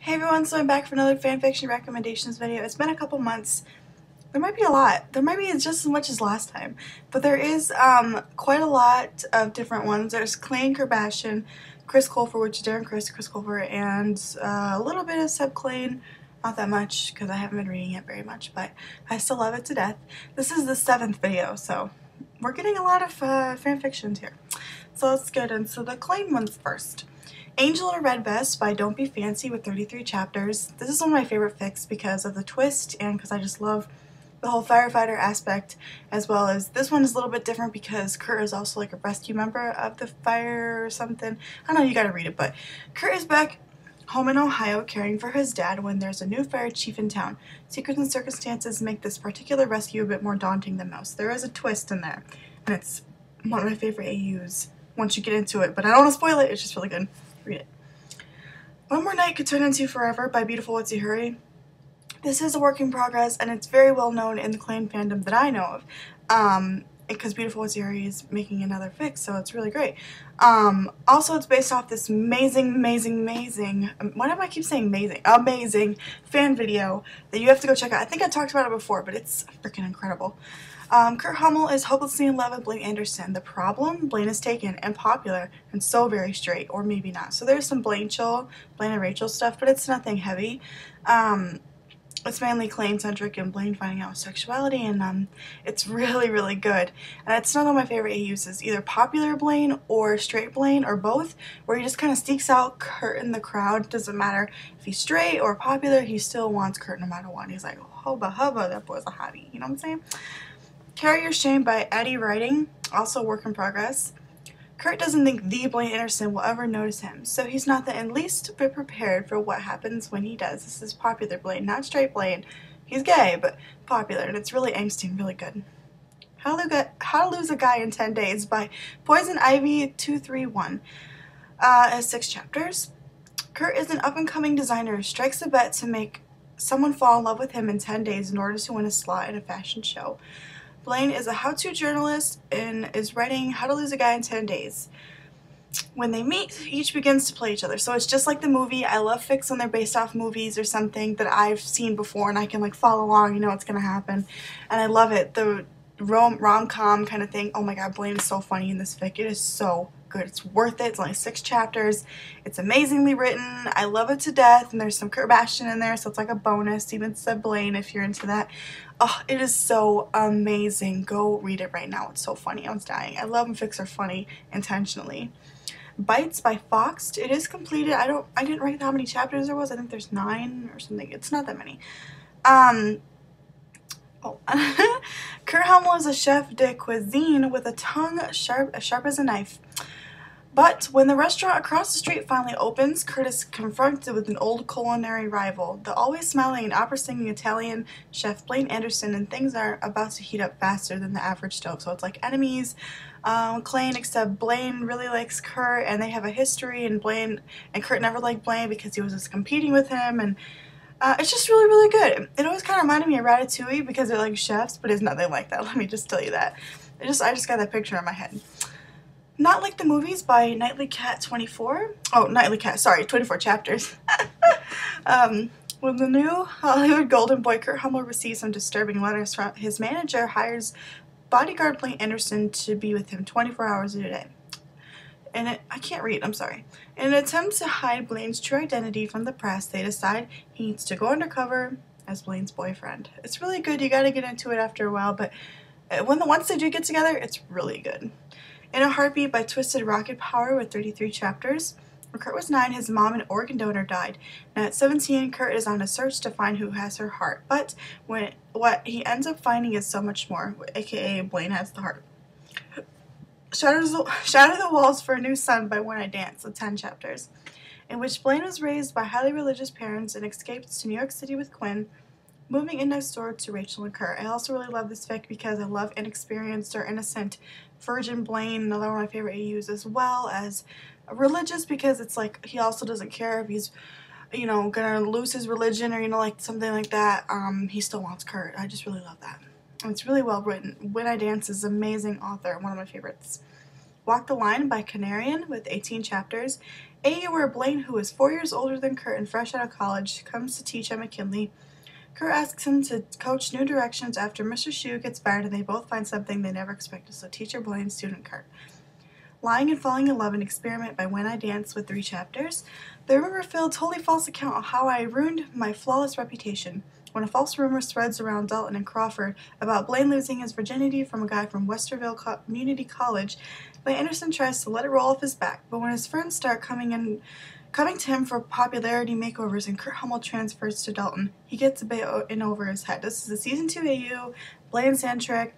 Hey everyone, so I'm back for another fanfiction recommendations video. It's been a couple months. There might be a lot. There might be just as much as last time. But there is quite a lot of different ones. There's Clayne Kardashian, Chris Colfer, which is Darren Chris Colfer, and a little bit of Seb Clayne. Not that much because I haven't been reading it very much, but I still love it to death. This is the 7th video, so we're getting a lot of fanfictions here. So let's get into the Clayne ones first. Angel in a Red Vest by Don't Be Fancy with 33 chapters. This is one of my favorite fics because of the twist and because I just love the whole firefighter aspect, as well as this one is a little bit different because Kurt is also like a rescue member of the fire or something. I don't know, you gotta read it, but Kurt is back home in Ohio caring for his dad when there's a new fire chief in town. Secrets and circumstances make this particular rescue a bit more daunting than most. There is a twist in there, and it's one of my favorite AUs once you get into it, but I don't want to spoil it, it's just really good. Read it. One More Night Could Turn Into Forever by Beautiful Huri. This is a work in progress, and it's very well known in the Clayne fandom that I know of. Because Beautiful Huri is making another fic, so it's really great. Also, it's based off this amazing, why do I keep saying amazing fan video that you have to go check out. I think I talked about it before, but it's freaking incredible. Kurt Hummel is hopelessly in love with Blaine Anderson. The problem? Blaine is taken and popular and so very straight, or maybe not. So there's some Blaine and Rachel stuff, but it's nothing heavy. It's mainly Clayne-centric and Blaine finding out sexuality, and it's really, really good. And it's one of my favorite AUs is either popular Blaine or straight Blaine or both, where he just kind of sneaks out Kurt in the crowd. Doesn't matter if he's straight or popular, he still wants Kurt no matter what. He's like, hubba hubba, that boy's a hottie, you know what I'm saying? Carry Your Shame by Eddie Writing, also work in progress. Kurt doesn't think the Blaine Anderson will ever notice him, so he's not the least bit prepared for what happens when he does. This is popular Blaine, not straight Blaine. He's gay, but popular, and it's really angsty and really good. How to Lose a Guy in 10 Days by Poison Ivy 231. Has 6 chapters. Kurt is an up-and-coming designer who strikes a bet to make someone fall in love with him in 10 days in order to win a slot in a fashion show. Blaine is a how-to journalist and is writing How to Lose a Guy in 10 Days. When they meet, each begins to play each other. So it's just like the movie. I love fics when they're based off movies or something that I've seen before and I can like follow along, you know what's going to happen. And I love it. The rom-com kind of thing. Oh my god, Blaine is so funny in this fic. It is so good. It's worth it. It's only 6 chapters. It's amazingly written. I love it to death, and there's some Kardashian in there, so it's like a bonus, even to Blaine if you're into that. Oh, it is so amazing. Go read it right now. It's so funny. I was dying. I love when fics are funny intentionally. Bites by Foxed. It is completed. I didn't write how many chapters there was. I think there's 9 or something. It's not that many. Kurt Hummel is a chef de cuisine with a tongue sharp as a knife. But when the restaurant across the street finally opens, Kurt is confronted with an old culinary rival, the always smiling and opera-singing Italian chef Blaine Anderson, and things are about to heat up faster than the average stove. So it's like enemies, Clayne, except Blaine really likes Kurt, and they have a history, and Kurt never liked Blaine because he was just competing with him, and it's just really, really good. It always kind of reminded me of Ratatouille because they're like chefs, but it's nothing like that. Let me just tell you that. I just got that picture in my head. Not Like the Movies by Nightly Cat 24. Oh, Nightly Cat, sorry, 24 chapters. When the new Hollywood golden boy Kurt Hummel receives some disturbing letters from his manager, hires bodyguard Blaine Anderson to be with him 24 hours a day. I can't read, I'm sorry. In an attempt to hide Blaine's true identity from the press, they decide he needs to go undercover as Blaine's boyfriend. It's really good. You gotta get into it after a while, but once they do get together, it's really good. In a Heartbeat by Twisted Rocket Power with 33 chapters. When Kurt was 9, his mom, an organ donor, died. Now at 17, Kurt is on a search to find who has her heart, but what he ends up finding is so much more, aka Blaine has the heart. Shatter the Walls for a New Sun by When I Dance with 10 chapters, in which Blaine was raised by highly religious parents and escaped to New York City with Quinn, moving in next door to Rachel and Kurt. I also really love this fic because I love inexperienced or innocent virgin Blaine, another one of my favorite AUs, as well as religious because it's like he also doesn't care if he's, you know, gonna lose his religion or, you know, like something like that. He still wants Kurt. I just really love that. It's really well written. When I Dance is an amazing author, one of my favorites. Walk the Line by Canarian with 18 chapters. AU where Blaine, who is 4 years older than Kurt and fresh out of college, comes to teach at McKinley. Kurt asks him to coach New Directions after Mr. Shu gets fired and they both find something they never expected, so teacher Blaine, student Kurt. Lying and Falling in Love, an experiment by When I Dance with 3 chapters. The rumor-filled, totally false account of how I ruined my flawless reputation. When a false rumor spreads around Dalton and Crawford about Blaine losing his virginity from a guy from Westerville Community College, Blaine Anderson tries to let it roll off his back, but when his friends start coming to him for popularity makeovers and Kurt Hummel transfers to Dalton, he gets a bit in over his head. This is a season 2 AU, Blaine soundtrack,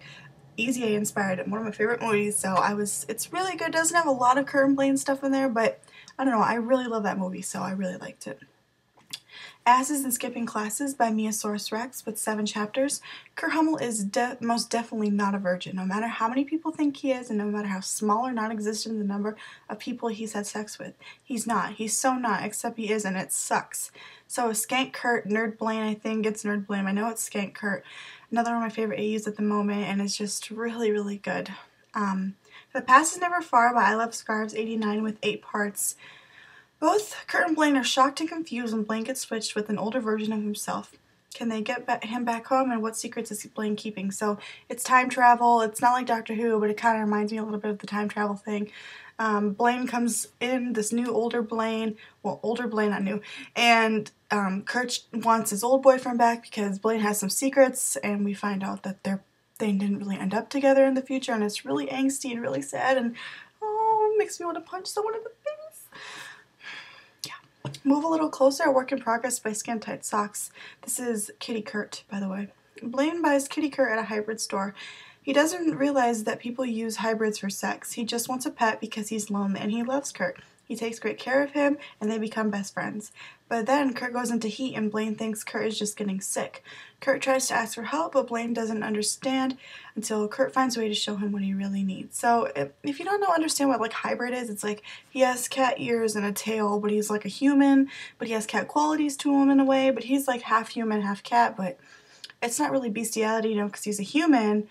Easy A inspired, and one of my favorite movies, so it's really good. It doesn't have a lot of Kurt and Blaine stuff in there, but I don't know, I really love that movie, so I really liked it. Asses and Skipping Classes by Meosaurus Rex with 7 chapters. Kurt Hummel is most definitely not a virgin, no matter how many people think he is and no matter how small or non-existent the number of people he's had sex with. He's not. He's so not, except he is, and it sucks. So Skank Kurt, Nerd Blaine, I think it's Nerd Blaine. I know it's Skank Kurt. Another one of my favorite AUs at the moment, and it's just really, really good. The Past is Never Far by I Love Scarves 89 with 8 parts. Both Kurt and Blaine are shocked and confused when Blaine gets switched with an older version of himself. Can they get him back home, and what secrets is Blaine keeping? So it's time travel. It's not like Doctor Who, but it kind of reminds me a little bit of the time travel thing. Blaine comes in, this new older Blaine, well, older Blaine, not new, and Kurt wants his old boyfriend back because Blaine has some secrets, and we find out that they didn't really end up together in the future, and it's really angsty and really sad, and oh, it makes me want to punch someone in the face. Move a Little Closer, a work in progress by Skin Tight Socks. This is Kitty Kurt, by the way. Blaine buys Kitty Kurt at a hybrid store. He doesn't realize that people use hybrids for sex. He just wants a pet because he's lonely, and he loves Kurt. He takes great care of him, and they become best friends. But then Kurt goes into heat, and Blaine thinks Kurt is just getting sick. Kurt tries to ask for help, but Blaine doesn't understand until Kurt finds a way to show him what he really needs. So if you don't understand what like hybrid is, it's like he has cat ears and a tail, but he's like a human, but he has cat qualities to him in a way, but he's like half human, half cat, but it's not really bestiality, because he's a human.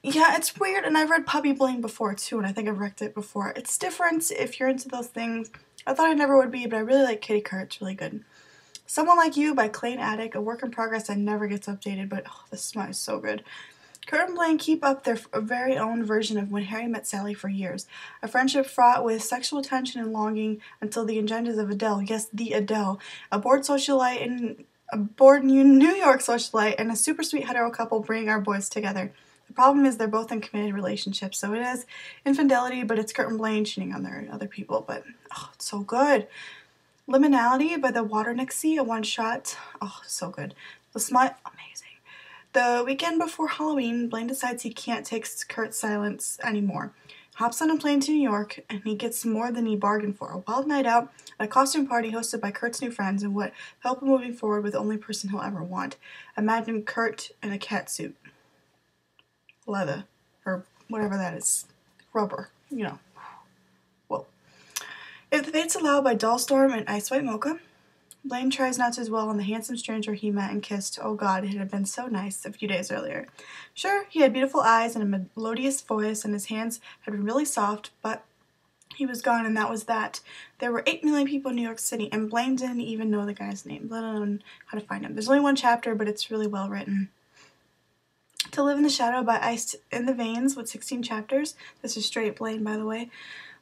Yeah, it's weird, and I've read Puppy Blaine before too, and I think I've wrecked it before. It's different if you're into those things. I thought I never would be, but I really like Kitty Kurt. It's really good. Someone Like You by Clayton Attic, a work in progress that never gets updated, but oh, this smut is so good. Kurt and Blaine keep up their very own version of When Harry Met Sally for years. A friendship fraught with sexual tension and longing until the agendas of Adele, yes, the Adele, a bored New York socialite, and a super sweet hetero couple bring our boys together. The problem is they're both in committed relationships, so it is infidelity, but it's Kurt and Blaine cheating on their other people, but oh, it's so good. Liminality by the Waternick Sea, a one-shot. Oh, so good. The smut, amazing. The weekend before Halloween, Blaine decides he can't take Kurt's silence anymore. Hops on a plane to New York, and he gets more than he bargained for. A wild night out at a costume party hosted by Kurt's new friends and what help him moving forward with the only person he'll ever want. Imagine Kurt in a cat suit. Leather, or whatever that is. Rubber, Whoa. If the Fates Allow by Dollstorm and Ice White Mocha. Blaine tries not to dwell on the handsome stranger he met and kissed. Oh God, it had been so nice a few days earlier. Sure, he had beautiful eyes and a melodious voice, and his hands had been really soft, but he was gone, and that was that. There were 8 million people in New York City, and Blaine didn't even know the guy's name, let alone how to find him. There's only 1 chapter, but it's really well written. To Live in the Shadow by Ice in the Veins with 16 chapters. This is straight Blaine, by the way.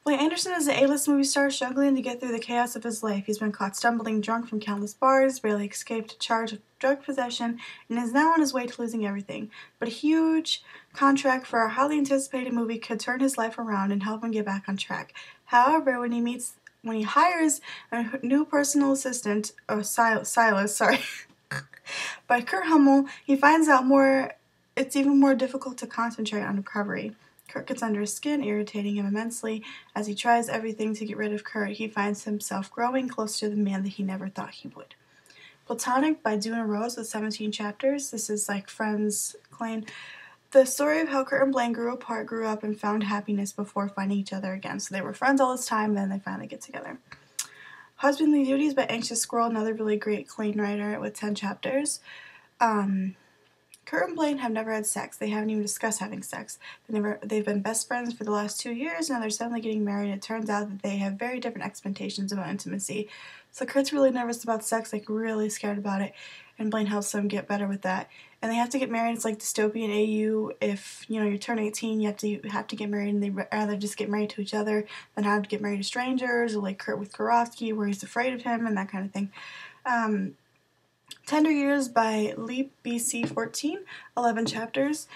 Blaine Anderson is an A-list movie star struggling to get through the chaos of his life. He's been caught stumbling drunk from countless bars, barely escaped a charge of drug possession, and is now on his way to losing everything. But a huge contract for a highly anticipated movie could turn his life around and help him get back on track. However, when he hires a new personal assistant, Silas, by Kurt Hummel, he finds out it's even more difficult to concentrate on recovery. Kurt gets under his skin, irritating him immensely. As he tries everything to get rid of Kurt, he finds himself growing closer to the man that he never thought he would. Platonic by Duna Rose with 17 chapters. This is like Friends, Klein. The story of how Kurt and Blaine grew apart, grew up, and found happiness before finding each other again. So they were friends all this time, and then they finally get together. Husbandly Duties by Anxious Squirrel, another really great Klein writer with 10 chapters. Kurt and Blaine have never had sex. They haven't even discussed having sex. They've been best friends for the last 2 years, and now they're suddenly getting married. It turns out that they have very different expectations about intimacy. So Kurt's really nervous about sex, like really scared about it, and Blaine helps them get better with that. And they have to get married. It's like dystopian AU. If you turn 18, you have to get married, and they'd rather just get married to each other than have to get married to strangers, or like Kurt with Karofsky, where he's afraid of him and that kind of thing. Tender Years by Leap BC 14, 11 chapters.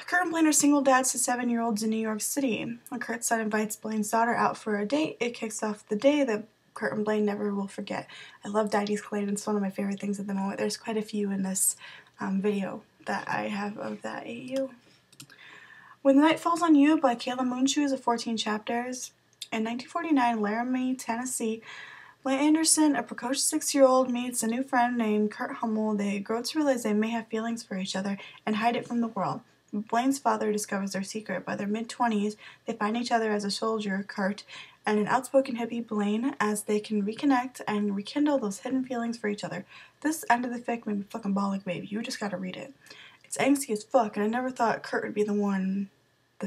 Kurt and Blaine are single dads to 7-year-olds in New York City. When Kurt's son invites Blaine's daughter out for a date, it kicks off the day that Kurt and Blaine never will forget. I love Daddy's Clan. It's one of my favorite things at the moment. There's quite a few in this video that I have of that AU. When the Night Falls on You by Kayla Moonshoes of 14 chapters. In 1949, Laramie, Tennessee, Blaine Anderson, a precocious 6-year-old, meets a new friend named Kurt Hummel. They grow to realize they may have feelings for each other and hide it from the world. Blaine's father discovers their secret. By their mid-20s, they find each other as a soldier, Kurt, and an outspoken hippie, Blaine, as they can reconnect and rekindle those hidden feelings for each other. This end of the fic made me fucking bawl like baby. You just gotta read it. It's angsty as fuck, and I never thought Kurt would be the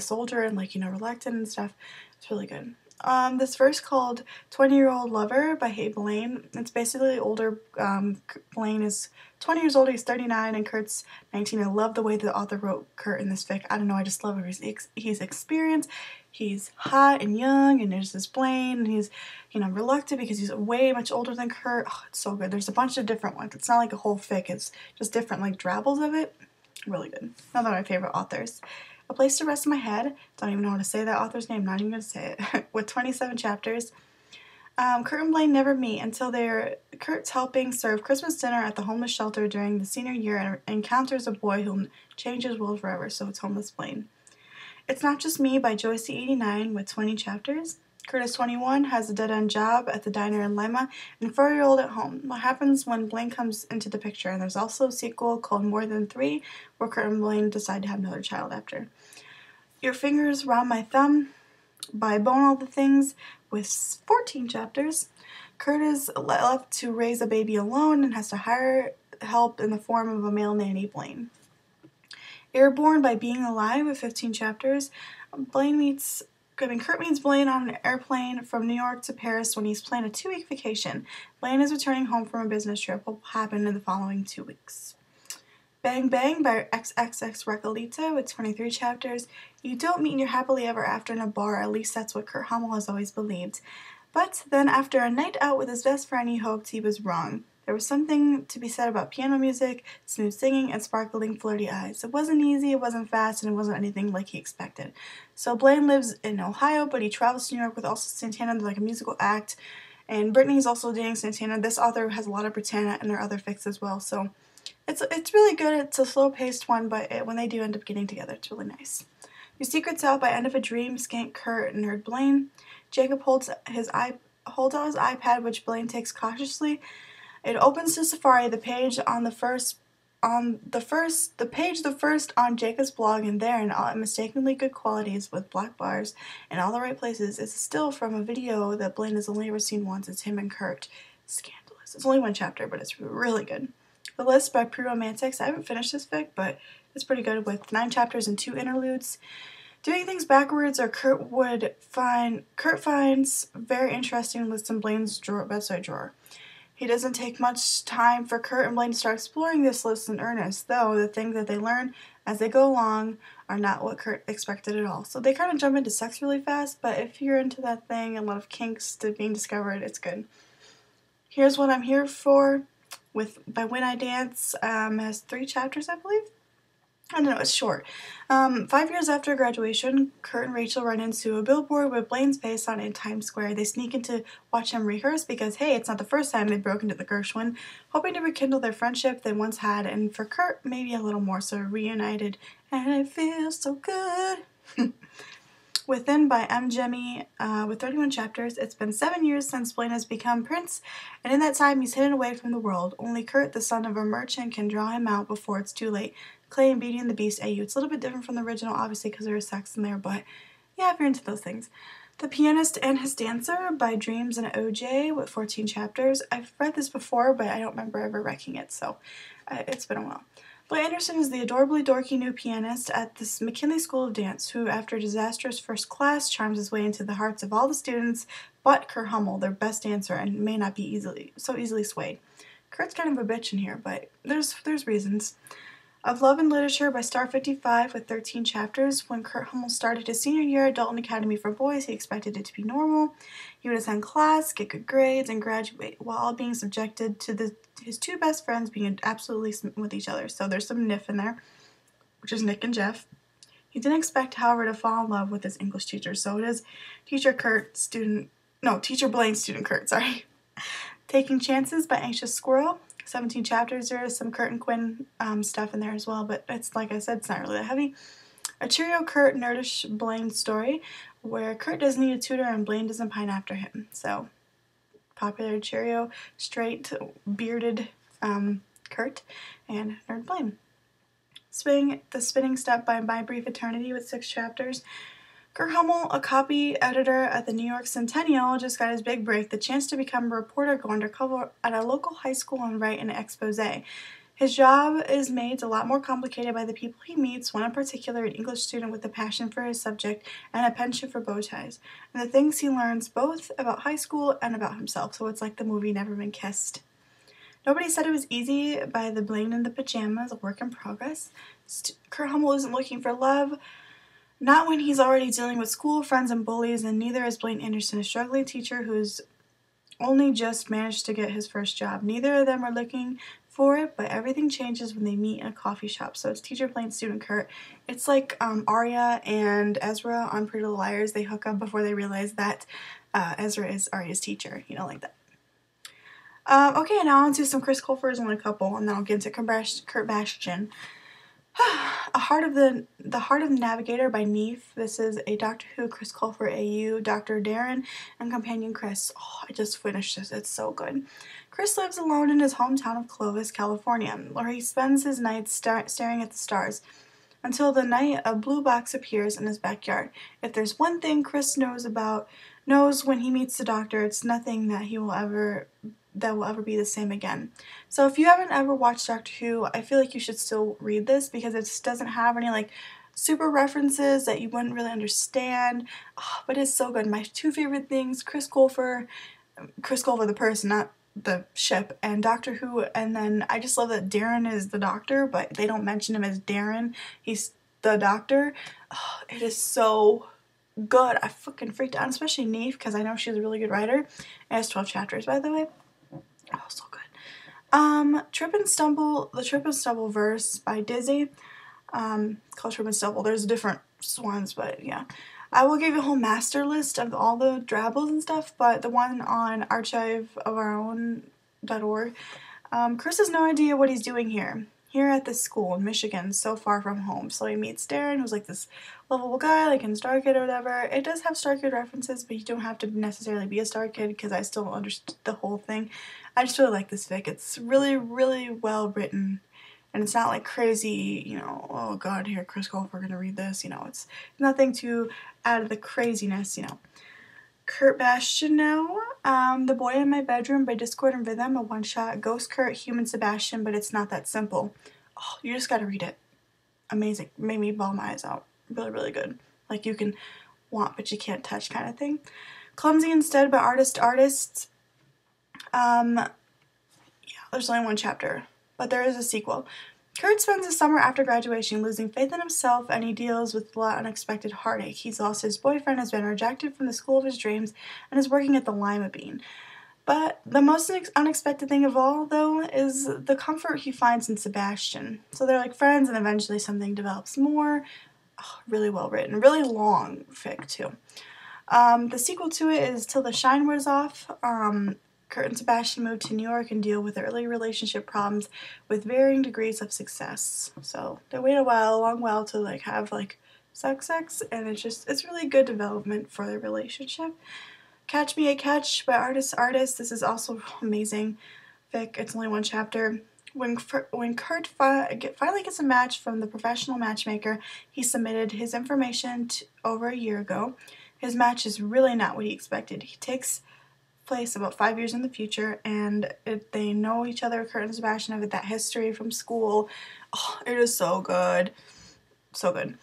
soldier, and reluctant and stuff. It's really good. This verse called 20-Year-Old Lover by Hey Blaine. It's basically older. Blaine is 20 years old, he's 39, and Kurt's 19. I love the way the author wrote Kurt in this fic. I don't know, I just love it. He's experienced, he's hot and young, and there's this Blaine, and he's, reluctant because he's way much older than Kurt. Oh, it's so good. There's a bunch of different ones. It's not like a whole fic, it's just different, drabbles of it. Really good. One of my favorite authors. A Place to Rest My Head. Don't even know how to say that author's name. Not even going to say it. With 27 chapters. Kurt and Blaine never meet until Kurt's helping serve Christmas dinner at the homeless shelter during the senior year and encounters a boy who'll change his world forever, so it's Homeless Blaine. It's Not Just Me by Joycey89 with 20 chapters. Kurt is 21, has a dead-end job at the diner in Lima, and a 4-year-old at home. What happens when Blaine comes into the picture? And there's also a sequel called More Than 3, where Kurt and Blaine decide to have another child after. Your Fingers Round My Thumb by Bone All the Things with 14 chapters. Kurt is left to raise a baby alone and has to hire help in the form of a male nanny, Blaine. Airborne by Being Alive with 15 chapters. Kurt meets Blaine on an airplane from New York to Paris when he's planned a 2-week vacation. Blaine is returning home from a business trip. What will happen in the following 2 weeks? Bang Bang by XXX Recolita with 23 chapters. You don't meet your happily ever after in a bar, at least that's what Kurt Hummel has always believed. But then after a night out with his best friend, he hoped he was wrong. There was something to be said about piano music, smooth singing, and sparkling flirty eyes. It wasn't easy, it wasn't fast, and it wasn't anything like he expected. So Blaine lives in Ohio, but he travels to New York with also Santana, like a musical act, and Brittany's also dating Santana. This author has a lot of Britannia and their other fics as well, so it's really good. It's a slow-paced one, but when they do end up getting together, it's really nice. Your Secret's Out by End of a Dream, Skank Kurt, and Nerd Blaine. Jacob holds out his iPad, which Blaine takes cautiously. It opens to Safari, the page the first on Jacob's blog, and there, in all mistakenly good qualities with black bars in all the right places, is a still from a video that Blaine has only ever seen once. It's him and Kurt. Scandalous. It's only one chapter, but it's really good. The List by Pre-Romantics. I haven't finished this fic, but it's pretty good with 9 chapters and 2 interludes. Doing Things Backwards, or Kurt finds very interesting lists in Blaine's bedside drawer. He doesn't take much time for Kurt and Blaine to start exploring this list in earnest, though the things that they learn as they go along are not what Kurt expected at all. So they kind of jump into sex really fast, but if you're into that thing, a lot of kinks to being discovered, it's good. Here's What I'm Here For by When I Dance. Has 3 chapters, I believe. I don't know, it's short. 5 years after graduation, Kurt and Rachel run into a billboard with Blaine's face on it in Times Square. They sneak in to watch him rehearse because, hey, it's not the first time they broke into the Gershwin, hoping to rekindle their friendship they once had, and for Kurt, maybe a little more, so reunited, and it feels so good. Within by M. Jemmy with 31 chapters. It's been 7 years since Blaine has become prince, and in that time he's hidden away from the world. Only Kurt, the son of a merchant, can draw him out before it's too late. Clay and Beauty and the Beast AU. It's a little bit different from the original, obviously, because there is sex in there, but yeah, if you're into those things. The Pianist and His Dancer by Dreams and OJ with 14 chapters. I've read this before, but I don't remember ever wrecking it, so it's been a while. Blaine Anderson is the adorably dorky new pianist at the McKinley School of Dance, who, after a disastrous first class, charms his way into the hearts of all the students but Kurt Hummel, their best dancer, and may not be so easily swayed. Kurt's kind of a bitch in here, but there's reasons. Of Love and Literature by Star 55 with 13 chapters. When Kurt Hummel started his senior year at Dalton Academy for Boys, he expected it to be normal. He would attend class, get good grades, and graduate, while all being subjected to his two best friends being absolutely smitten with each other. So there's some Niff in there, which is Nick and Jeff. He didn't expect, however, to fall in love with his English teacher. So it is teacher Blaine, student Kurt, sorry. Taking Chances by Anxious Squirrel. 17 chapters. There is some Kurt and Quinn stuff in there as well, but it's, like I said, it's not really that heavy. A Cheerio Kurt nerdish Blaine story where Kurt doesn't need a tutor and Blaine doesn't pine after him. So, popular Cheerio, straight, bearded Kurt and nerd Blaine. The Spinning Step by My Brief Eternity with 6 chapters. Kurt Hummel, a copy editor at the New York Centennial, just got his big break, the chance to become a reporter, go undercover at a local high school and write an expose. His job is made a lot more complicated by the people he meets, one in particular, an English student with a passion for his subject and a penchant for bow ties, and the things he learns both about high school and about himself, so it's like the movie Never Been Kissed. Nobody Said It Was Easy by The Blaine in the Pajamas, a work in progress. Kurt Hummel isn't looking for love, not when he's already dealing with school, friends, and bullies, and neither is Blaine Anderson, a struggling teacher who's only just managed to get his first job. Neither of them are looking for it, but everything changes when they meet in a coffee shop. So it's teacher Blaine, student Kurt. It's like Arya and Ezra on Pretty Little Liars. They hook up before they realize that Ezra is Arya's teacher, like that. Okay, now on to some Chris Colfer's, only a couple, and then I'll get into Kurt Bastian. The Heart of the Navigator by Neef. This is a Doctor Who, Chris Colfer AU, Dr. Darren, and companion Chris. Oh, I just finished this. It's so good. Chris lives alone in his hometown of Clovis, California, where he spends his nights staring at the stars, until the night a blue box appears in his backyard. If there's one thing Chris knows when he meets the Doctor, it's nothing that will ever be the same again. So if you haven't ever watched Doctor Who, I feel like you should still read this because it just doesn't have any super references that you wouldn't really understand. Oh, but it's so good. My two favorite things, Chris Colfer the person, not the ship, and Doctor Who, and then I just love that Darren is the Doctor, but they don't mention him as Darren. He's the Doctor. Oh, it is so good. I fucking freaked out, especially Neve, because I know she's a really good writer. It has 12 chapters, by the way. Oh, so good. The Trip and Stumble verse by Dizzy. Called Trip and Stumble. There's different ones, but yeah. I will give you a whole master list of all the drabbles and stuff, but the one on archiveofourown.org. Chris has no idea what he's doing here at this school in Michigan, so far from home. So he meets Darren, who's like this lovable guy, like in Star Kid or whatever. It does have Star Kid references, but you don't have to necessarily be a Star Kid because I still understood the whole thing. I just really like this fic. It's really, really well written, and it's not like crazy, oh god, here, Chris Colfer, gonna read this, it's nothing to add to the craziness, Kurt Bastian now. The Boy in My Bedroom by Discord and Rhythm, a one-shot. Ghost Kurt, Human Sebastian, but it's not that simple. Oh, you just gotta read it. Amazing. Made me bawl my eyes out. Really, really good. Like you can want but you can't touch kind of thing. Clumsy Instead by Artists. Yeah, there's only one chapter, but there is a sequel. Kurt spends the summer after graduation losing faith in himself, and he deals with a lot of unexpected heartache. He's lost his boyfriend, has been rejected from the school of his dreams, and is working at the Lima Bean. But the most unexpected thing of all, though, is the comfort he finds in Sebastian. So they're like friends, and eventually something develops more. Oh, really well written. Really long fic, too. The sequel to it is Till the Shine Wears Off. Kurt and Sebastian move to New York and deal with early relationship problems with varying degrees of success. So they wait a long while to have sex, and it's really good development for their relationship. Catch Me a Catch by Artist. This is also amazing fic. It's only one chapter. When Kurt finally gets a match from the professional matchmaker he submitted his information over a year ago, his match is really not what he expected. He takes place about 5 years in the future, and they know each other. Kurt and Sebastian have that history from school. Oh, it is so good. So good.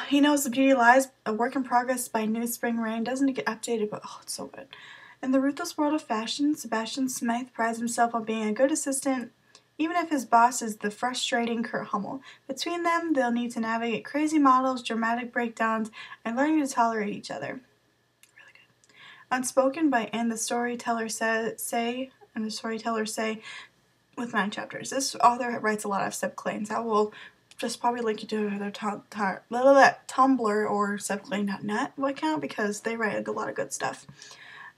He knows the beauty lies, a work in progress by new spring rain. Doesn't get updated, but oh, it's so good. In the ruthless world of fashion, Sebastian Smythe prides himself on being a good assistant, even if his boss is the frustrating Kurt Hummel. Between them, they'll need to navigate crazy models, dramatic breakdowns, and learning to tolerate each other. Really good. Unspoken by And the Storyteller Say, with 9 chapters. This author writes a lot of Seb Claims. I will just probably link you to their Tumblr or sebclaim.net account because they write a lot of good stuff.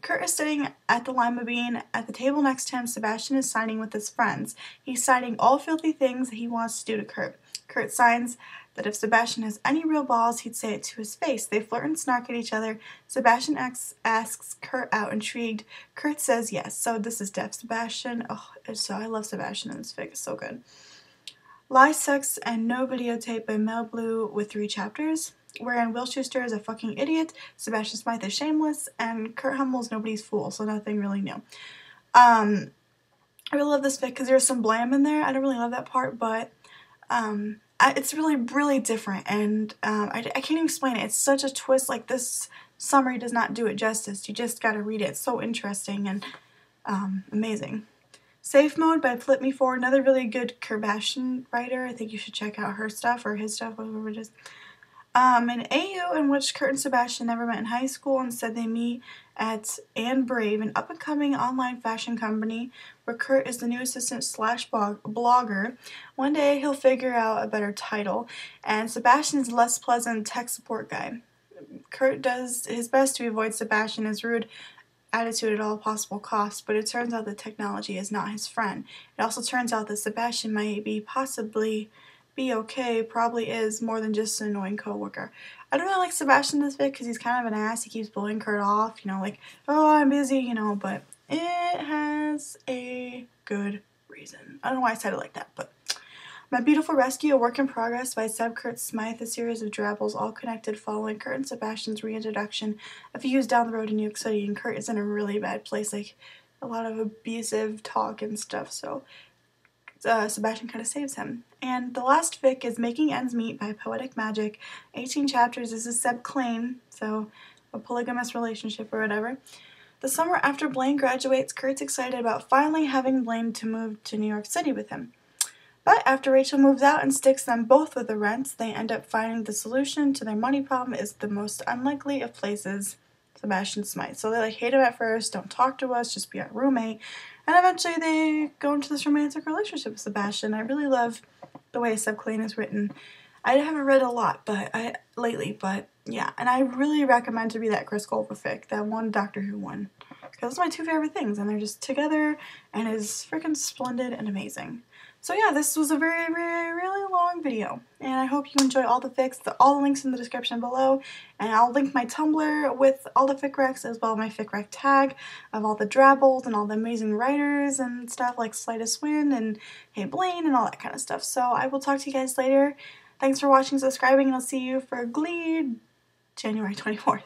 Kurt is sitting at the Lima Bean. At the table next to him, Sebastian is signing with his friends. He's signing all filthy things that he wants to do to Kurt. Kurt signs that if Sebastian has any real balls, he'd say it to his face. They flirt and snark at each other. Sebastian asks Kurt out, intrigued. Kurt says yes. So this is Def Sebastian. Oh, I love Sebastian in this fic. It's so good. Lie, Sex, and No Videotape by Mel Blue with 3 chapters, wherein Will Schuester is a fucking idiot, Sebastian Smythe is shameless, and Kurt Hummel is nobody's fool, so nothing really new. I really love this fic because there's some blam in there. I don't really love that part, but it's really, really different, and I can't even explain it. It's such a twist. Like, this summary does not do it justice. You just gotta read it. It's so interesting and amazing. Safe Mode by Flip Me Forward, another really good Sebastian writer. I think you should check out her stuff or his stuff, whatever it is. An AU in which Kurt and Sebastian never met in high school. Instead, they meet at Anne Brave, an up-and-coming online fashion company where Kurt is the new assistant / blogger. One day, he'll figure out a better title, and Sebastian's a less pleasant tech support guy. Kurt does his best to avoid Sebastian's rude attitude at all possible costs, but it turns out that technology is not his friend. It also turns out that Sebastian might probably is more than just an annoying coworker. I don't really like Sebastian in this fic because he's kind of an ass. He keeps bullying Kurt off, like, oh, I'm busy, but it has a good reason. I don't know why I said it like that, but My Beautiful Rescue, a work in progress by Seb Kurt Smythe, a series of drabbles all connected following Kurt and Sebastian's reintroduction a few years down the road in New York City, and Kurt is in a really bad place, like a lot of abusive talk and stuff, so Sebastian kind of saves him. And the last fic is Making Ends Meet by Poetic Magic, 18 chapters. This is Seb Claim, so a polygamous relationship or whatever. The summer after Blaine graduates, Kurt's excited about finally having Blaine to move to New York City with him. But after Rachel moves out and sticks them both with the rents, they end up finding the solution to their money problem is the most unlikely of places, Sebastian Smythe. So they hate him at first, don't talk to us, just be our roommate. And eventually they go into this romantic relationship with Sebastian. I really love the way Seb Claim is written. I haven't read a lot lately, but yeah. And I really recommend to read that Chris Colfer fic, that one Doctor Who one. Because those are my 2 favorite things, and they're just together, and it's freaking splendid and amazing. So yeah, this was a very, very, really long video, and I hope you enjoy all the fics. All the links in the description below, and I'll link my Tumblr with all the fic recs as well as my fic rec tag of all the drabbles and all the amazing writers and stuff like Slightest Wind and Hey Blaine and all that kind of stuff. So I will talk to you guys later. Thanks for watching, subscribing, and I'll see you for Glee January 24th.